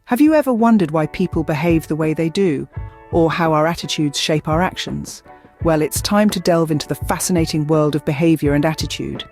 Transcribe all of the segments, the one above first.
Have you ever wondered why people behave the way they do, or how our attitudes shape our actions? Well, it's time to delve into the fascinating world of behavior and attitude.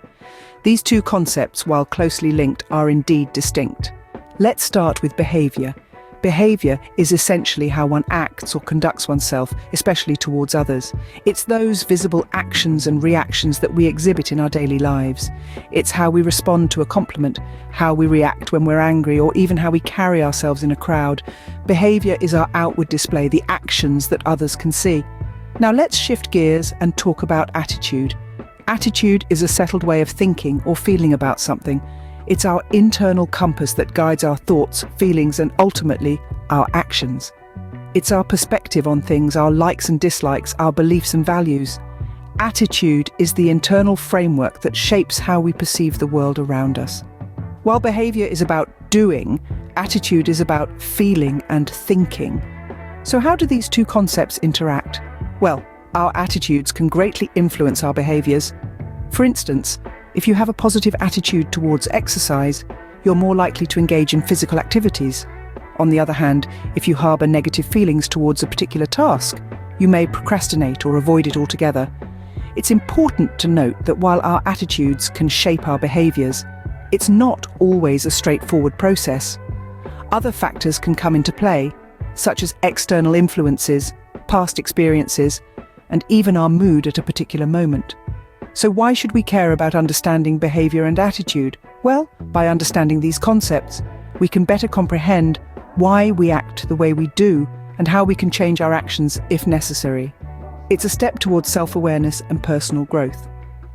These two concepts, while closely linked, are indeed distinct. Let's start with behavior. Behavior is essentially how one acts or conducts oneself, especially towards others. It's those visible actions and reactions that we exhibit in our daily lives. It's how we respond to a compliment, how we react when we're angry, or even how we carry ourselves in a crowd. Behavior is our outward display, the actions that others can see. Now let's shift gears and talk about attitude. Attitude is a settled way of thinking or feeling about something. It's our internal compass that guides our thoughts, feelings, and ultimately, our actions. It's our perspective on things, our likes and dislikes, our beliefs and values. Attitude is the internal framework that shapes how we perceive the world around us. While behavior is about doing, attitude is about feeling and thinking. So how do these two concepts interact? Well, our attitudes can greatly influence our behaviors. For instance, if you have a positive attitude towards exercise, you're more likely to engage in physical activities. On the other hand, if you harbour negative feelings towards a particular task, you may procrastinate or avoid it altogether. It's important to note that while our attitudes can shape our behaviours, it's not always a straightforward process. Other factors can come into play, such as external influences, past experiences, and even our mood at a particular moment. So why should we care about understanding behavior and attitude? Well, by understanding these concepts, we can better comprehend why we act the way we do and how we can change our actions if necessary. It's a step towards self-awareness and personal growth.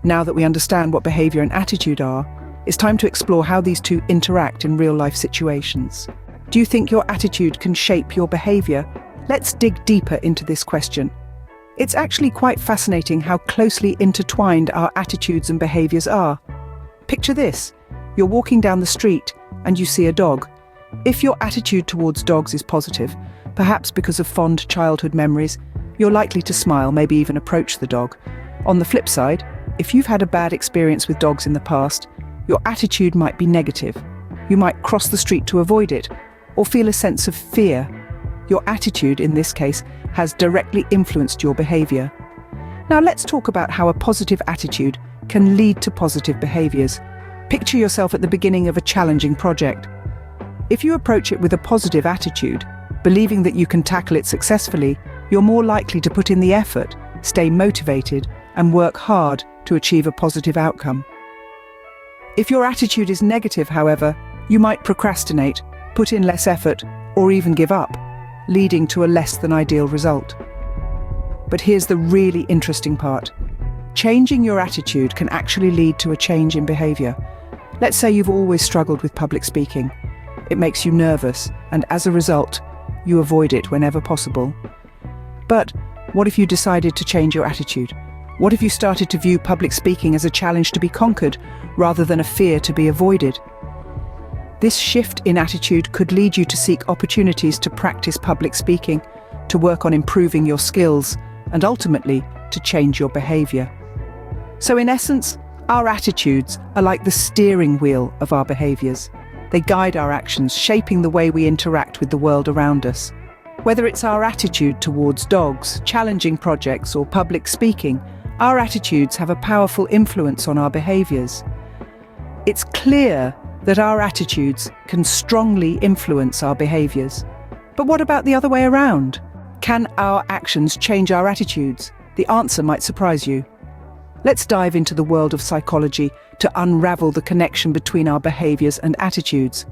Now that we understand what behavior and attitude are, it's time to explore how these two interact in real-life situations. Do you think your attitude can shape your behavior? Let's dig deeper into this question. It's actually quite fascinating how closely intertwined our attitudes and behaviors are. Picture this: you're walking down the street and you see a dog. If your attitude towards dogs is positive, perhaps because of fond childhood memories, you're likely to smile, maybe even approach the dog. On the flip side, if you've had a bad experience with dogs in the past, your attitude might be negative. You might cross the street to avoid it, or feel a sense of fear. Your attitude, in this case, has directly influenced your behavior. Now let's talk about how a positive attitude can lead to positive behaviors. Picture yourself at the beginning of a challenging project. If you approach it with a positive attitude, believing that you can tackle it successfully, you're more likely to put in the effort, stay motivated, and work hard to achieve a positive outcome. If your attitude is negative, however, you might procrastinate, put in less effort, or even give up, leading to a less than ideal result. But here's the really interesting part. Changing your attitude can actually lead to a change in behavior. Let's say you've always struggled with public speaking. It makes you nervous, and as a result, you avoid it whenever possible. But what if you decided to change your attitude? What if you started to view public speaking as a challenge to be conquered, rather than a fear to be avoided? This shift in attitude could lead you to seek opportunities to practice public speaking, to work on improving your skills, and ultimately, to change your behavior. So in essence, our attitudes are like the steering wheel of our behaviors. They guide our actions, shaping the way we interact with the world around us. Whether it's our attitude towards dogs, challenging projects, or public speaking, our attitudes have a powerful influence on our behaviors. It's clear that our attitudes can strongly influence our behaviors. But what about the other way around? Can our actions change our attitudes? The answer might surprise you. Let's dive into the world of psychology to unravel the connection between our behaviors and attitudes.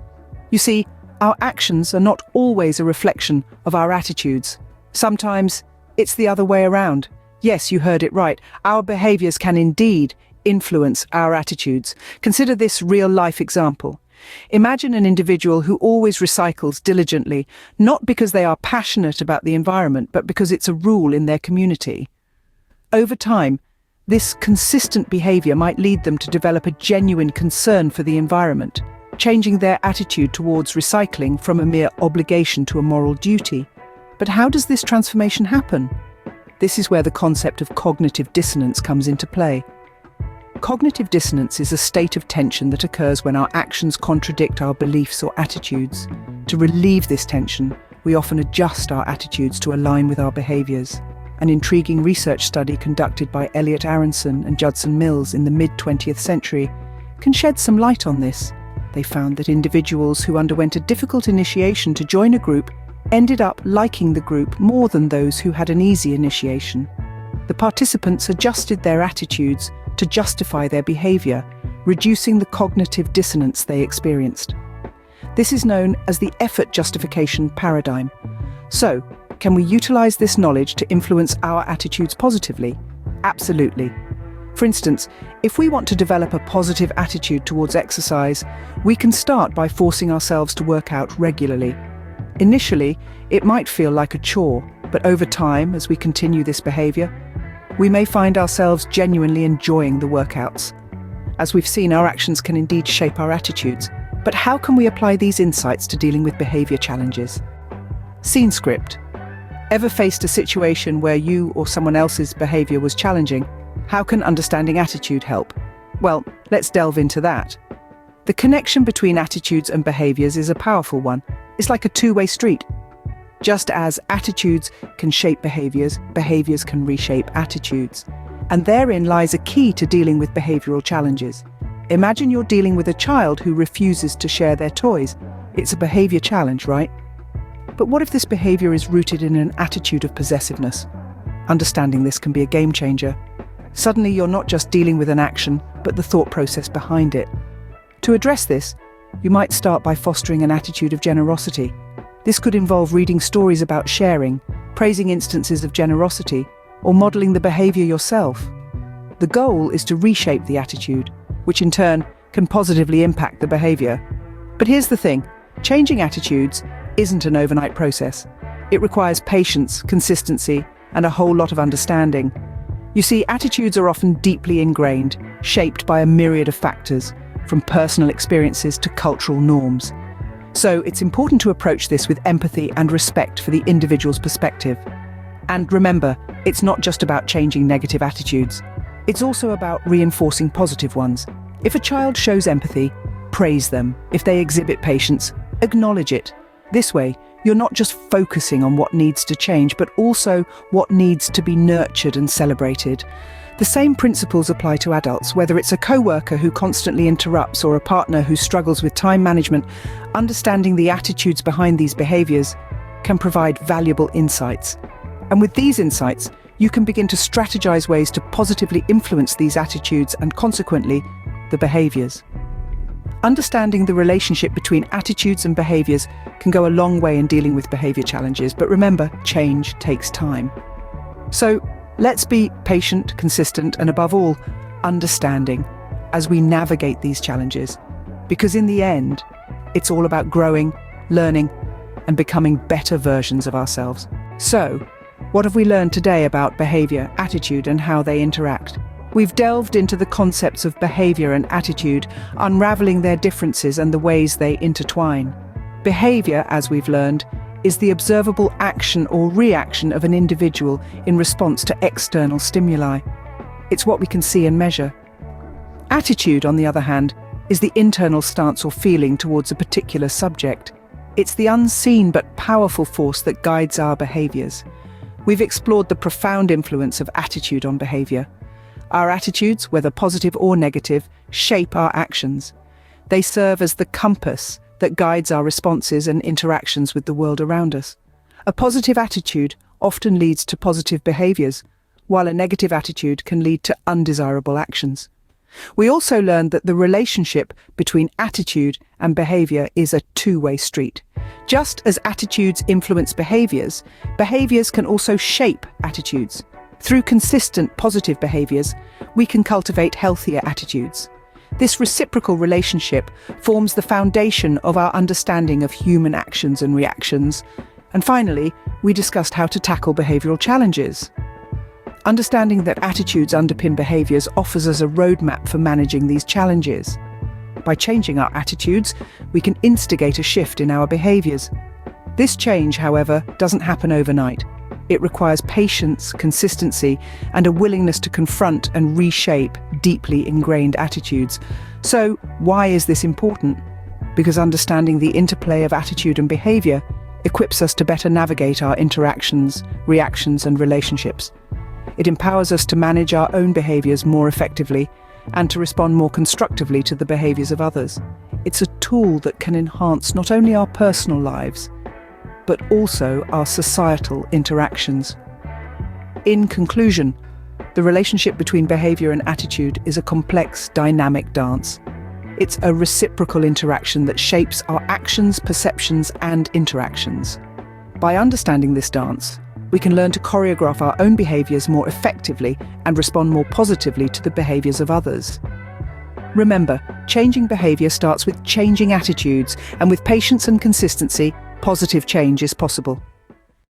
You see, our actions are not always a reflection of our attitudes. Sometimes it's the other way around. Yes, you heard it right. Our behaviors can indeed influence our attitudes. Consider this real-life example. Imagine an individual who always recycles diligently, not because they are passionate about the environment, but because it's a rule in their community. Over time, this consistent behavior might lead them to develop a genuine concern for the environment, changing their attitude towards recycling from a mere obligation to a moral duty. But how does this transformation happen? This is where the concept of cognitive dissonance comes into play. Cognitive dissonance is a state of tension that occurs when our actions contradict our beliefs or attitudes. To relieve this tension, we often adjust our attitudes to align with our behaviors. An intriguing research study conducted by Elliot Aronson and Judson Mills in the mid-20th century can shed some light on this. They found that individuals who underwent a difficult initiation to join a group ended up liking the group more than those who had an easy initiation. The participants adjusted their attitudes to justify their behavior, reducing the cognitive dissonance they experienced. This is known as the effort justification paradigm. So, can we utilize this knowledge to influence our attitudes positively? Absolutely. For instance, if we want to develop a positive attitude towards exercise, we can start by forcing ourselves to work out regularly. Initially, it might feel like a chore, but over time, as we continue this behavior, we may find ourselves genuinely enjoying the workouts. As we've seen, our actions can indeed shape our attitudes. But how can we apply these insights to dealing with behavior challenges? Scene script. Ever faced a situation where you or someone else's behavior was challenging? How can understanding attitude help? Well, let's delve into that. The connection between attitudes and behaviors is a powerful one. It's like a two-way street. Just as attitudes can shape behaviors, behaviors can reshape attitudes. And therein lies a key to dealing with behavioral challenges. Imagine you're dealing with a child who refuses to share their toys. It's a behavior challenge, right? But what if this behavior is rooted in an attitude of possessiveness? Understanding this can be a game changer. Suddenly you're not just dealing with an action, but the thought process behind it. To address this, you might start by fostering an attitude of generosity. This could involve reading stories about sharing, praising instances of generosity, or modeling the behavior yourself. The goal is to reshape the attitude, which in turn can positively impact the behavior. But here's the thing, changing attitudes isn't an overnight process. It requires patience, consistency, and a whole lot of understanding. You see, attitudes are often deeply ingrained, shaped by a myriad of factors, from personal experiences to cultural norms. So it's important to approach this with empathy and respect for the individual's perspective. And remember, it's not just about changing negative attitudes. It's also about reinforcing positive ones. If a child shows empathy, praise them. If they exhibit patience, acknowledge it. This way, you're not just focusing on what needs to change, but also what needs to be nurtured and celebrated. The same principles apply to adults, whether it's a co-worker who constantly interrupts or a partner who struggles with time management. Understanding the attitudes behind these behaviors can provide valuable insights. And with these insights, you can begin to strategize ways to positively influence these attitudes and consequently, the behaviors. Understanding the relationship between attitudes and behaviors can go a long way in dealing with behavior challenges, but remember, change takes time. So, let's be patient, consistent, and above all, understanding as we navigate these challenges. Because in the end, it's all about growing, learning, and becoming better versions of ourselves. So, what have we learned today about behavior, attitude, and how they interact? We've delved into the concepts of behavior and attitude, unraveling their differences and the ways they intertwine. Behavior, as we've learned, is the observable action or reaction of an individual in response to external stimuli. It's what we can see and measure. Attitude, on the other hand, is the internal stance or feeling towards a particular subject. It's the unseen but powerful force that guides our behaviors. We've explored the profound influence of attitude on behavior. Our attitudes, whether positive or negative, shape our actions. They serve as the compass that guides our responses and interactions with the world around us. A positive attitude often leads to positive behaviors, while a negative attitude can lead to undesirable actions. We also learned that the relationship between attitude and behavior is a two-way street. Just as attitudes influence behaviors, behaviors can also shape attitudes. Through consistent positive behaviors, we can cultivate healthier attitudes. This reciprocal relationship forms the foundation of our understanding of human actions and reactions. And finally, we discussed how to tackle behavioral challenges. Understanding that attitudes underpin behaviors offers us a roadmap for managing these challenges. By changing our attitudes, we can instigate a shift in our behaviors. This change, however, doesn't happen overnight. It requires patience, consistency, and a willingness to confront and reshape deeply ingrained attitudes. So, why is this important? Because understanding the interplay of attitude and behavior equips us to better navigate our interactions, reactions, and relationships. It empowers us to manage our own behaviors more effectively and to respond more constructively to the behaviors of others. It's a tool that can enhance not only our personal lives, but also our societal interactions. In conclusion, the relationship between behavior and attitude is a complex, dynamic dance. It's a reciprocal interaction that shapes our actions, perceptions, and interactions. By understanding this dance, we can learn to choreograph our own behaviors more effectively and respond more positively to the behaviors of others. Remember, changing behavior starts with changing attitudes, and with patience and consistency, positive change is possible.